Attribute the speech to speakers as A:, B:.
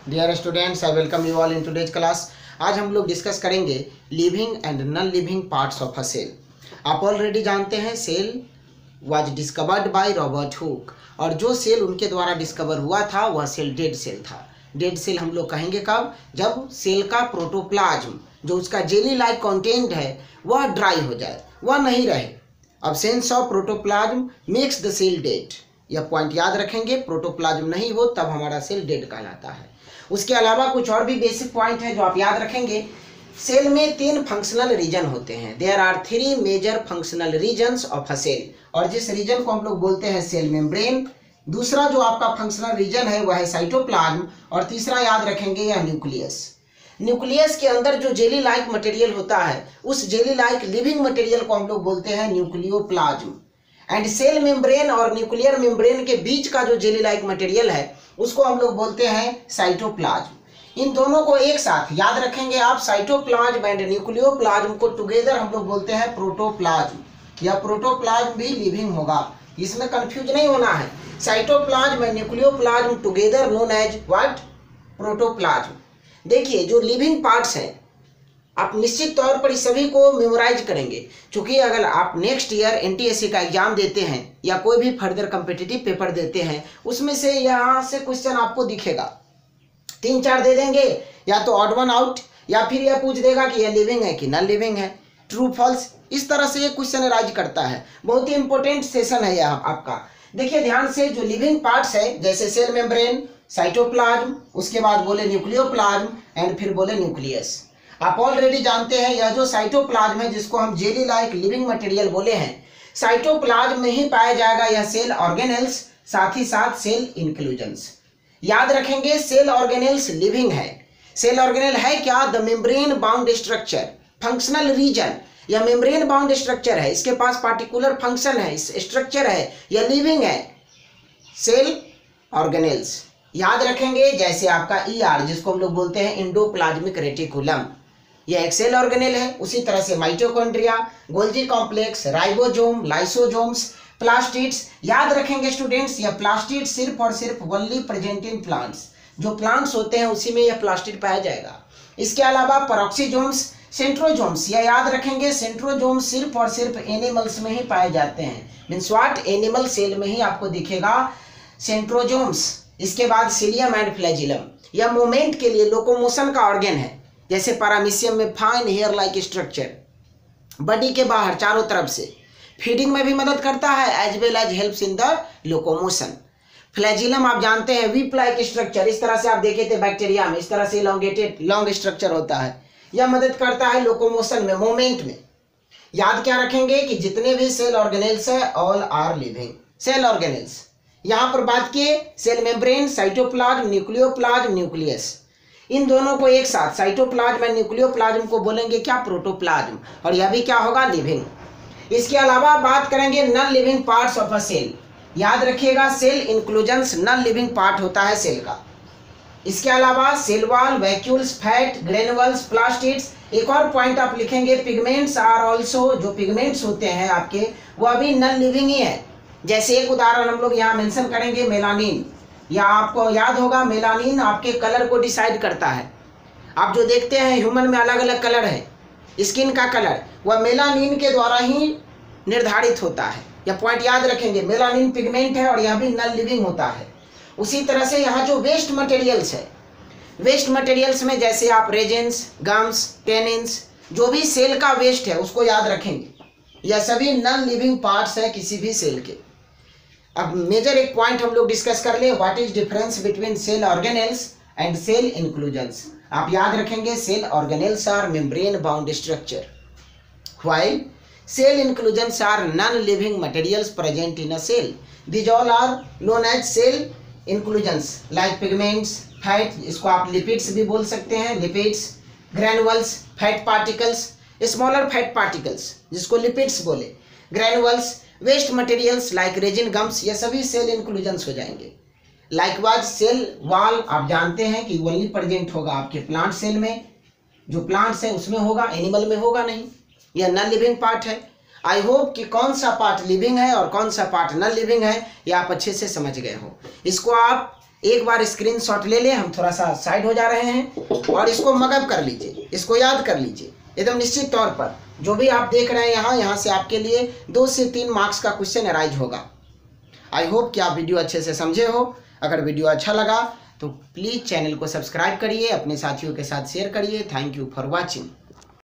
A: Dear students, I welcome you all in today's class. आज हम लोग डिस्कस करेंगे living and non living parts of a cell. आप already जानते हैं cell was discovered by Robert Hooke, और जो सेल उनके द्वारा डिस्कवर हुआ था वह सेल डेड सेल था। डेड सेल हम लोग कहेंगे कब? जब सेल का प्रोटोप्लाज्म जो उसका जेली लाइक कंटेंट है वह ड्राई हो जाए, वह नहीं रहे। Absence of protoplasm makes the cell dead. यह पॉइंट याद रखेंगे, प्रोटोप्लाज्म नहीं हो तब हमारा सेल डेड कहलाता है। उसके अलावा कुछ और भी बेसिक पॉइंट है जो आप याद रखेंगे। सेल में 3 फंक्शनल रीजन होते हैं। There are 3 major functional regions of a cell, और जिस रीजन को हम लोग बोलते हैं सेल मेम्ब्रेन। दूसरा जो आपका फंक्शनल रीजन है वह है साइटोप्लाज्म, और तीसरा याद रखेंगे यह न्यूक्लियस। न्यूक्लियस के अंदर जो जेली लाइक मटेरियल होता है उस जेली लाइक लिविंग मटेरियल को हम लोग बोलते हैं न्यूक्लियोप्लाज्म। एंड सेल मेम्ब्रेन और न्यूक्लियर मेम्ब्रेन के बीच का जो जेली लाइक मटेरियल है उसको हम लोग बोलते हैं साइटोप्लाज्म। इन दोनों को एक साथ याद रखेंगे आप, साइटोप्लाज्म एंड न्यूक्लियोप्लाज्म को टुगेदर हम लोग बोलते हैं प्रोटोप्लाज्म। यह प्रोटोप्लाज्म भी लिविंग होगा, इसमें कंफ्यूज नहीं होना है। Cytoplasm and nucleoplasm together known as what? Protoplasm. देखिए, जो लिविंग पार्ट्स हैं आप निश्चित तौर पर इस सभी को मेमोराइज करेंगे, क्योंकि अगर आप नेक्स्ट ईयर एनटीएससी का एग्जाम देते हैं या कोई भी फर्दर कम्पिटिटिव पेपर देते हैं उसमें से यहाँ से क्वेश्चन आपको दिखेगा। 3-4 दे देंगे, या तो ऑड वन आउट, या फिर यह पूछ देगा कि यह लिविंग है कि नॉन लिविंग है, ट्रू फॉल्स। इस तरह से ये क्वेश्चन राइज करता है। बहुत ही इंपॉर्टेंट सेशन है यह आपका। देखिए ध्यान से, जो लिविंग पार्ट्स है जैसे सेल मेम्ब्रेन, साइटोप्लाज्म, उसके बाद बोले न्यूक्लियोप्लाज्म एंड फिर बोले न्यूक्लियस। आप ऑलरेडी जानते हैं यह जो साइटोप्लाज्म है जिसको हम जेली लाइक लिविंग मटेरियल बोले हैं, साइटोप्लाज्म में ही पाया जाएगा यह सेल ऑर्गेनेल्स, साथ ही साथ सेल इंक्लूजन्स। याद रखेंगे सेल ऑर्गेनेल्स लिविंग है। सेल ऑर्गेनेल है क्या? The membrane bound structure, functional region. यह मेम्ब्रेन बाउंड स्ट्रक्चर है, इसके पास पार्टिकुलर फंक्शन है, स्ट्रक्चर है, यह लिविंग है। सेल ऑर्गेनेल्स याद रखेंगे, जैसे आपका ईआर जिसको हम लोग बोलते हैं एंडोप्लाज्मिक रेटिकुलम, यह एक सेल ऑर्गेनेल है। उसी तरह से mitochondria, Golgi complex, ribosome, lysosomes, plastids. याद रखेंगे स्टूडेंट्स, यह प्लास्टिड सिर्फ और सिर्फ ओनली प्रेजेंट इन प्लांट्स। जो प्लांट्स होते हैं उसी में यह प्लास्टिड पाया जाएगा। इसके अलावा पैरोक्सीजोम्स, सेंट्रोजोम्स, यह याद रखेंगे सेंट्रोजोम्स सिर्फ और सिर्फ एनिमल्स में ही पाए जाते हैं। Means what? एनिमल सेल में ही आपको दिखेगा सेंट्रोजोम्स। इसके बाद सीलियम एंड फ्लैजिलम, यह मूवमेंट के लिए लोकोमोशन का ऑर्गन है। जैसे पैरामीशियम में fine hair like structure, body के बाहर चारों तरफ से फीडिंग में भी मदद करता है as well as helps in the locomotion. Flagellum आप जानते हैं विप लाइक स्ट्रक्चर, इस तरह से आप देखे थे बैक्टीरिया में, इस तरह से इलॉन्गेटेड लॉन्ग स्ट्रक्चर होता है। यह मदद करता है लोकोमोशन में, मूवमेंट में। याद क्या रखेंगे कि जितने भी सेल ऑर्गेनेल्स है all are living cell organelles. यहाँ पर बात किए cell membrane, cytoplasm, nucleoplasm, nucleus, इन दोनों को एक साथ साइटोप्लाज्म एंड न्यूक्लियोप्लाज्म को बोलेंगे क्या? प्रोटोप्लाज्म। और यह भी क्या होगा? लिविंग। इसके अलावा बात करेंगे non living parts of a cell. याद रखिएगा cell inclusions non living part होता है सेल का। इसके अलावा cell wall, vacuoles, fat, granules, plastids. एक और पॉइंट आप लिखेंगे, पिगमेंट्स आर ऑल्सो, जो पिगमेंट्स होते हैं आपके वह भी नॉन लिविंग ही है। जैसे एक उदाहरण हम लोग यहाँ मेंशन करेंगे, मेलानिन। या आपको याद होगा मेलानिन आपके कलर को डिसाइड करता है। आप जो देखते हैं ह्यूमन में अलग अलग कलर है, स्किन का कलर, वह मेलानिन के द्वारा ही निर्धारित होता है। यह पॉइंट याद रखेंगे, मेलानिन पिगमेंट है और यह भी नॉन लिविंग होता है। उसी तरह से यहाँ जो वेस्ट मटेरियल्स है, वेस्ट मटेरियल्स में जैसे आप रेजेंस, गम्स, टेनिन्स, जो भी सेल का वेस्ट है उसको याद रखेंगे। यह सभी नॉन लिविंग पार्ट्स है किसी भी सेल के। अब मेजर एक पॉइंट हम लोग डिस्कस कर ले, what is difference between cell organelles and cell inclusions. आप याद रखेंगे cell organelles are membrane bound structure, while cell inclusions are non living materials present in a cell. These all are known as cell inclusions like pigments, fat, इसको आप lipids भी बोल सकते हैं, lipids, granules, fat particles, smaller fat particles जिसको lipids बोले, granules, waste materials like resin, gums, ये सभी सेल इंक्लूजन्स हो जाएंगे। लाइकवाइज सेल वॉल आप जानते हैं कि ओनली प्रेजेंट होगा आपके प्लांट सेल में, जो प्लांट्स है उसमें होगा, एनिमल में होगा नहीं। यह नॉन लिविंग पार्ट है। आई होप कि कौन सा पार्ट लिविंग है और कौन सा पार्ट नॉन लिविंग है ये आप अच्छे से समझ गए हो। इसको आप एक बार स्क्रीनशॉट ले लें, हम थोड़ा सा साइड हो जा रहे हैं, और इसको मगअप कर लीजिए, इसको याद कर लीजिए एकदम निश्चित तौर पर। जो भी आप देख रहे हैं यहाँ से आपके लिए 2 से 3 मार्क्स का क्वेश्चन अराइज होगा। आई होप कि आप वीडियो अच्छे से समझे हो। अगर वीडियो अच्छा लगा तो प्लीज़ चैनल को सब्सक्राइब करिए, अपने साथियों के साथ शेयर करिए। Thank you for watching.